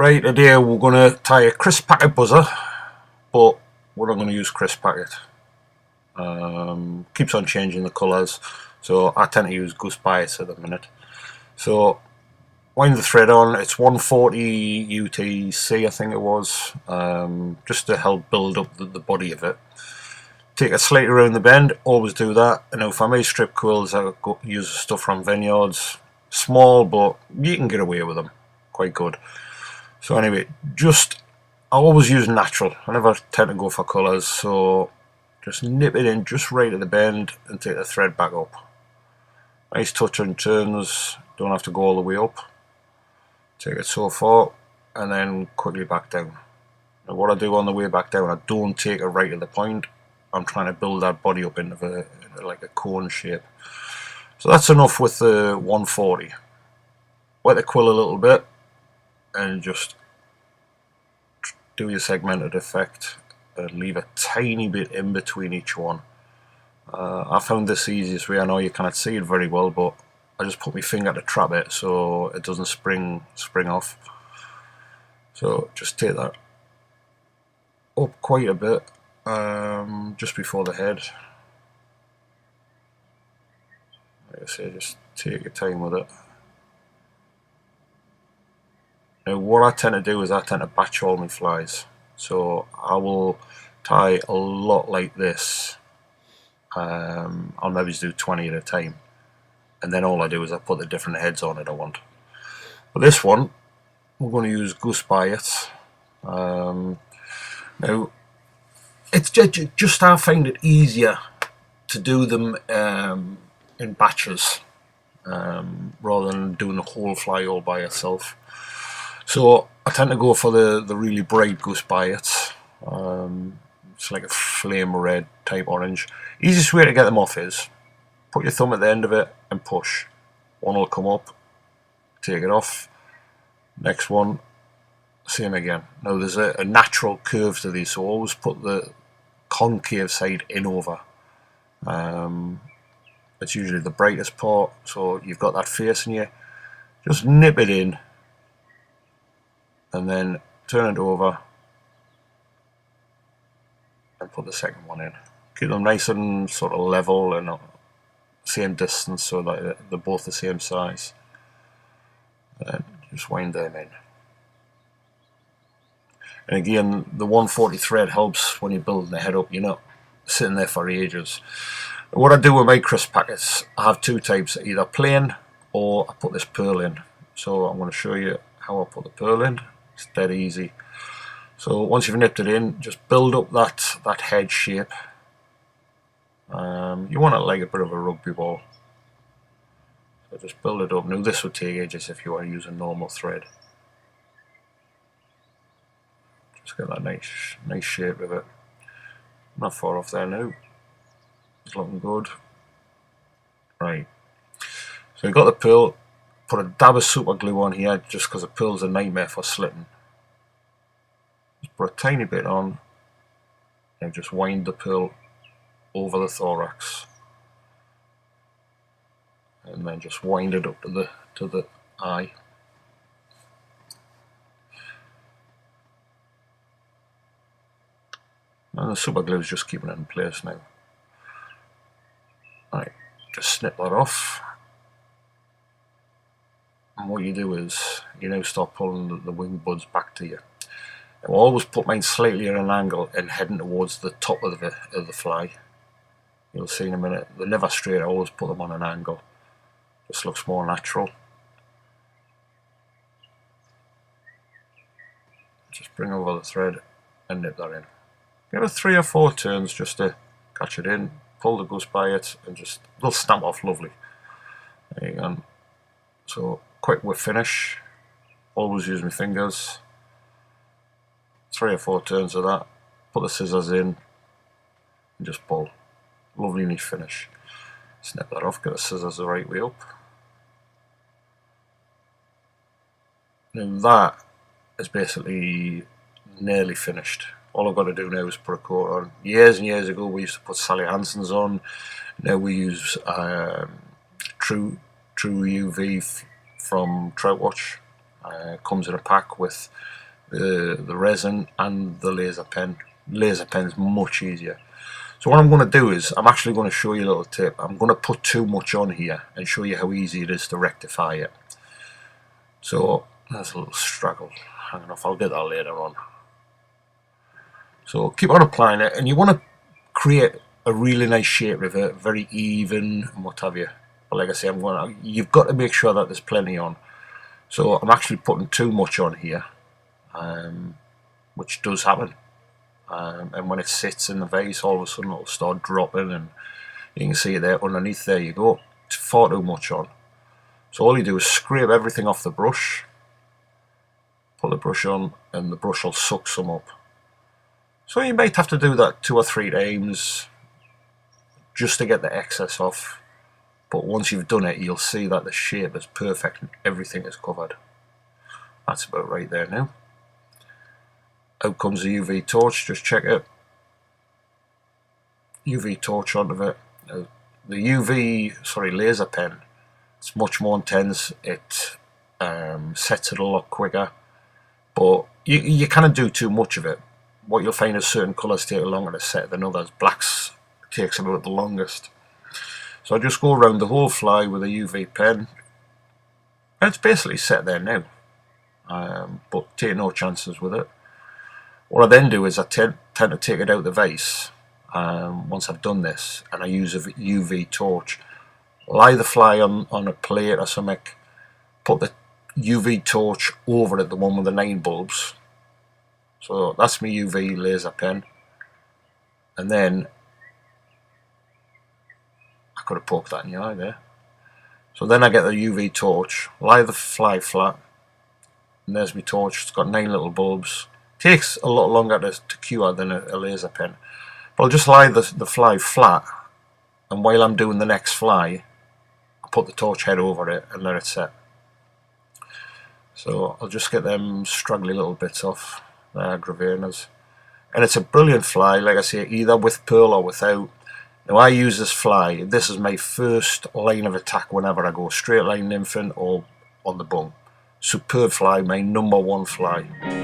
Right, today we're going to tie a crisp packet buzzer, but we're not going to use crisp packet. Keeps on changing the colours, so I tend to use Goose Bias at the minute. So wind the thread on. It's 140 UTC, I think it was, just to help build up the body of it. Take it slightly around the bend, always do that. And if I make strip quills, I use stuff from Vineyards. Small, but you can get away with them quite good. So anyway, I always use natural. I never tend to go for colours, so just nip it in just right at the bend and take the thread back up. Nice touch and turns, don't have to go all the way up. Take it so far and then quickly back down. Now what I do on the way back down, I don't take it right at the point. I'm trying to build that body up into like a cone shape. So that's enough with the 140. Wet the quill a little bit and just do your segmented effect and leave a tiny bit in between each one. I found this the easiest way. I know you cannot see it very well, but I just put my finger to trap it so it doesn't spring off. So just take that up quite a bit, just before the head. Like I say, just take your time with it. Now what I tend to do is I tend to batch all my flies, so I will tie a lot like this. I'll maybe just do 20 at a time, and then all I do is I put the different heads on it I want. For this one we're going to use Goose Bias. Now it's just I find it easier to do them in batches rather than doing the whole fly all by itself. So I tend to go for the really bright Goose Bias. It's like a flame red type orange. Easiest way to get them off is put your thumb at the end of it and push. One will come up, take it off. Next one, same again. Now there's a natural curve to these, so always put the concave side in over. It's usually the brightest part, so you've got that face in you. Just nip it in and then turn it over and put the second one in. Keep them nice and sort of level and same distance so that they're both the same size. And just wind them in. And again, the 140 thread helps when you're building the head up. You're not sitting there for ages. What I do with my crisp packets, I have two types, either plain or I put this pearl in. So I'm going to show you how I put the pearl in. It's dead easy. So once you've nipped it in, just build up that head shape. You want it like a bit of a rugby ball. So just build it up. Now this would take ages if you want to use a normal thread. Just get that nice shape of it. Not far off there now. It's looking good. Right. So you've got the pearl. Put a dab of super glue on here just because the pearl's a nightmare for slitting. Just put a tiny bit on and just wind the pearl over the thorax. And then just wind it up to the eye. And the super glue is just keeping it in place now. Right, just snip that off. And what you do is you now start pulling the wing buds back to you. I always put mine slightly at an angle and heading towards the top of the fly. You'll see in a minute. They're never straight. I always put them on an angle. Just looks more natural. Just bring over the thread and nip that in. Give it 3 or 4 turns just to catch it in. Pull the Goose Bias and just they'll stamp off lovely. There you go. So quick whip finish. Always use my fingers. 3 or 4 turns of that. Put the scissors in and just pull. Lovely neat finish. Snip that off. Get the scissors the right way up. Now that is basically nearly finished. All I've got to do now is put a coat on. Years and years ago we used to put Sally Hansen's on. Now we use True UV from Troutwatch. Comes in a pack with the resin and the laser pen. Laser pen is much easier. So what I'm going to do is, I'm actually going to show you a little tip. I'm going to put too much on here and show you how easy it is to rectify it. So there's a little struggle. Hang on, I'll get that later on. So keep on applying it, and you want to create a really nice shape with it, very even and what have you. But like I say, you've got to make sure that there's plenty on. So I'm actually putting too much on here, which does happen. And when it sits in the vase, all of a sudden it'll start dropping, and you can see it there underneath. There you go. It's far too much on. So all you do is scrape everything off the brush, put the brush on, and the brush will suck some up. So you might have to do that 2 or 3 times just to get the excess off. But once you've done it, you'll see that the shape is perfect and everything is covered. That's about right there now. Out comes the UV torch, just check it. UV torch onto it. The laser pen, it's much more intense. It sets it a lot quicker, but you cannot do too much of it. What you'll find is certain colours take longer to set than others. Blacks takes about the longest. So I just go around the whole fly with a UV pen, and it's basically set there now, but take no chances with it. What I then do is I tend to take it out the vase once I've done this, and I use a UV torch. Lie the fly on a plate or something, put the UV torch over it, the one with the 9 bulbs. So that's my UV laser pen. And then, I could have poked that in your eye there. So then I get the UV torch, lie the fly flat, and there's my torch. It's got 9 little bulbs. Takes a lot longer to cure than a laser pen. But I'll just lie the fly flat, and while I'm doing the next fly, I put the torch head over it and let it set. So I'll just get them straggly little bits off. They're Gravenas. And it's a brilliant fly, like I say, either with pearl or without. Now I use this fly, this is my first line of attack whenever I go straight line nymphing or on the bung. Superb fly, my #1 fly.